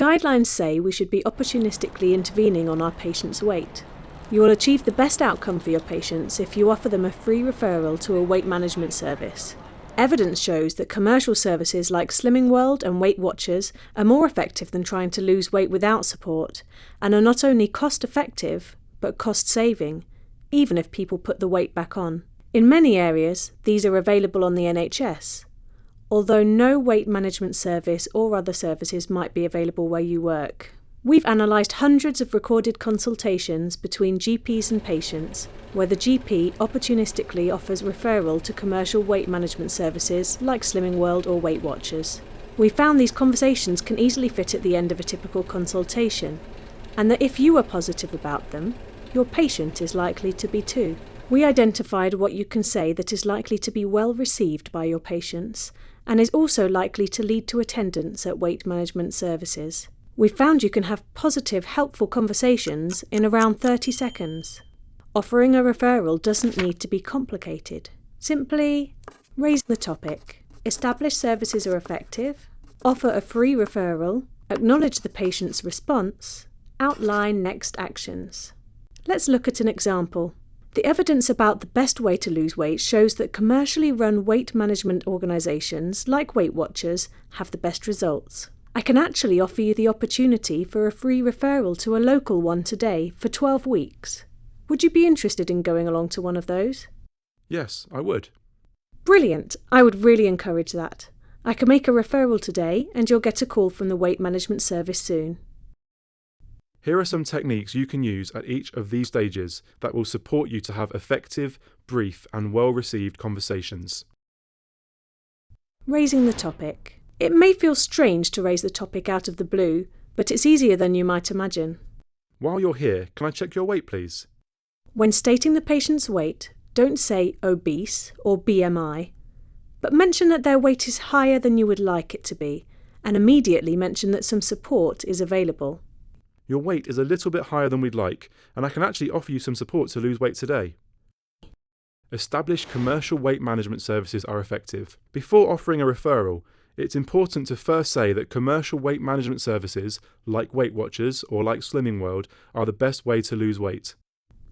Guidelines say we should be opportunistically intervening on our patients' weight. You will achieve the best outcome for your patients if you offer them a free referral to a weight management service. Evidence shows that commercial services like Slimming World and Weight Watchers are more effective than trying to lose weight without support, and are not only cost-effective, but cost-saving, even if people put the weight back on. In many areas, these are available on the NHS, although no weight management service or other services might be available where you work. We've analysed hundreds of recorded consultations between GPs and patients where the GP opportunistically offers referral to commercial weight management services like Slimming World or Weight Watchers. We found these conversations can easily fit at the end of a typical consultation, and that if you are positive about them, your patient is likely to be too. We identified what you can say that is likely to be well received by your patients and is also likely to lead to attendance at weight management services. We found you can have positive, helpful conversations in around 30 seconds. Offering a referral doesn't need to be complicated. Simply raise the topic, establish services are effective, offer a free referral, acknowledge the patient's response, outline next actions. Let's look at an example. The evidence about the best way to lose weight shows that commercially run weight management organisations like Weight Watchers have the best results. I can actually offer you the opportunity for a free referral to a local one today for 12 weeks. Would you be interested in going along to one of those? Yes, I would. Brilliant! I would really encourage that. I can make a referral today and you'll get a call from the weight management service soon. Here are some techniques you can use at each of these stages that will support you to have effective, brief, and well-received conversations. Raising the topic. It may feel strange to raise the topic out of the blue, but it's easier than you might imagine. While you're here, can I check your weight, please? When stating the patient's weight, don't say obese or BMI, but mention that their weight is higher than you would like it to be, and immediately mention that some support is available. Your weight is a little bit higher than we'd like, and I can actually offer you some support to lose weight today. Established commercial weight management services are effective. Before offering a referral, it's important to first say that commercial weight management services, like Weight Watchers or like Slimming World, are the best way to lose weight.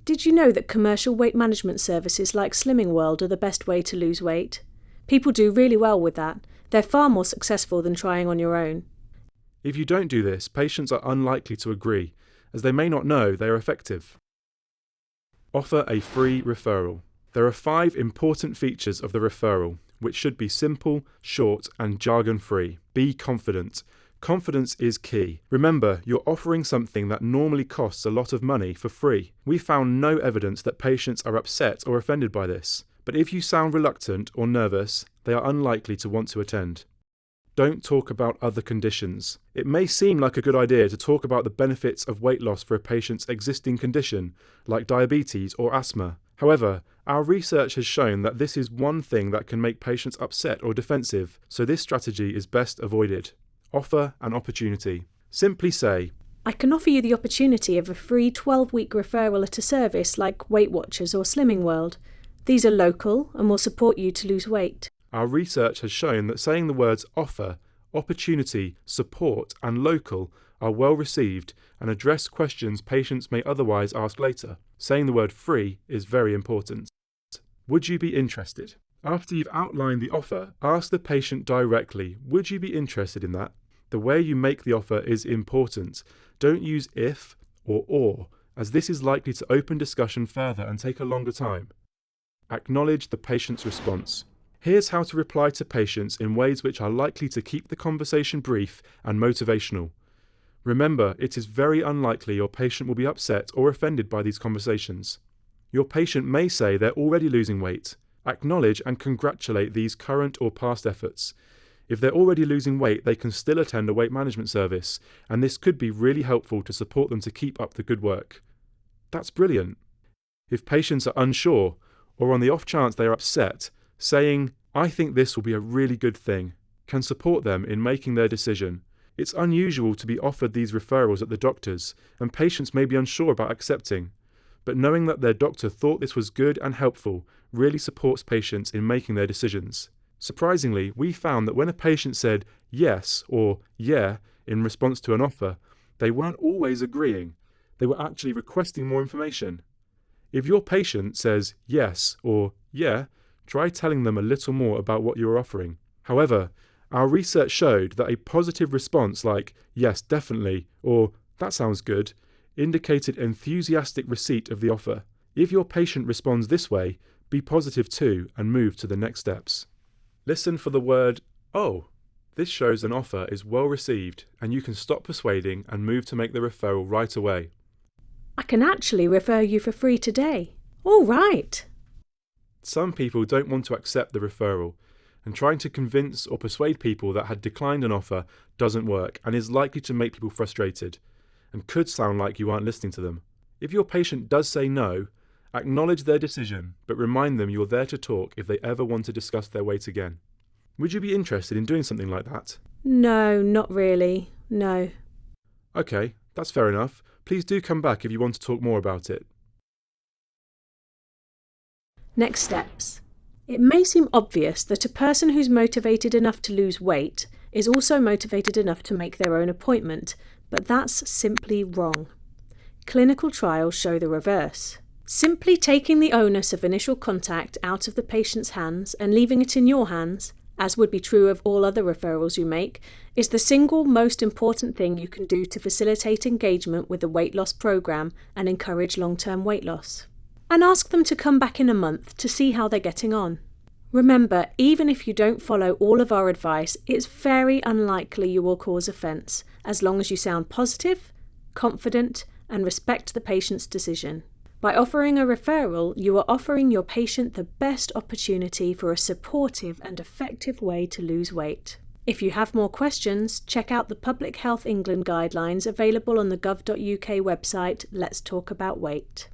Did you know that commercial weight management services like Slimming World are the best way to lose weight? People do really well with that. They're far more successful than trying on your own. If you don't do this, patients are unlikely to agree, as they may not know they are effective. Offer a free referral. There are 5 important features of the referral, which should be simple, short, and jargon-free. Be confident. Confidence is key. Remember, you're offering something that normally costs a lot of money for free. We found no evidence that patients are upset or offended by this, but if you sound reluctant or nervous, they are unlikely to want to attend. Don't talk about other conditions. It may seem like a good idea to talk about the benefits of weight loss for a patient's existing condition, like diabetes or asthma. However, our research has shown that this is one thing that can make patients upset or defensive, so this strategy is best avoided. Offer an opportunity. Simply say, I can offer you the opportunity of a free 12-week referral at a service like Weight Watchers or Slimming World. These are local and will support you to lose weight. Our research has shown that saying the words offer, opportunity, support, and local are well received and address questions patients may otherwise ask later. Saying the word free is very important. Would you be interested? After you've outlined the offer, ask the patient directly, would you be interested in that? The way you make the offer is important. Don't use if or, as this is likely to open discussion further and take a longer time. Acknowledge the patient's response. Here's how to reply to patients in ways which are likely to keep the conversation brief and motivational. Remember, it is very unlikely your patient will be upset or offended by these conversations. Your patient may say they're already losing weight. Acknowledge and congratulate these current or past efforts. If they're already losing weight, they can still attend a weight management service, and this could be really helpful to support them to keep up the good work. That's brilliant. If patients are unsure, or on the off chance they are upset, saying, I think this will be a really good thing, can support them in making their decision. It's unusual to be offered these referrals at the doctor's, and patients may be unsure about accepting. But knowing that their doctor thought this was good and helpful really supports patients in making their decisions. Surprisingly, we found that when a patient said yes or yeah, in response to an offer, they weren't always agreeing. They were actually requesting more information. If your patient says yes or yeah, try telling them a little more about what you are offering. However, our research showed that a positive response like yes, definitely, or that sounds good, indicated enthusiastic receipt of the offer. If your patient responds this way, be positive too and move to the next steps. Listen for the word oh. This shows an offer is well received and you can stop persuading and move to make the referral right away. I can actually refer you for free today. All right. Some people don't want to accept the referral, and trying to convince or persuade people that had declined an offer doesn't work and is likely to make people frustrated and could sound like you aren't listening to them. If your patient does say no, acknowledge their decision, but remind them you're there to talk if they ever want to discuss their weight again. Would you be interested in doing something like that? No, not really. No. Okay, that's fair enough. Please do come back if you want to talk more about it. Next steps. It may seem obvious that a person who's motivated enough to lose weight is also motivated enough to make their own appointment, but that's simply wrong. Clinical trials show the reverse. Simply taking the onus of initial contact out of the patient's hands and leaving it in your hands, as would be true of all other referrals you make, is the single most important thing you can do to facilitate engagement with the weight loss program and encourage long-term weight loss. And ask them to come back in a month to see how they're getting on. Remember, even if you don't follow all of our advice, it's very unlikely you will cause offence, as long as you sound positive, confident, and respect the patient's decision. By offering a referral, you are offering your patient the best opportunity for a supportive and effective way to lose weight. If you have more questions, check out the Public Health England guidelines available on the gov.uk website Let's Talk About Weight.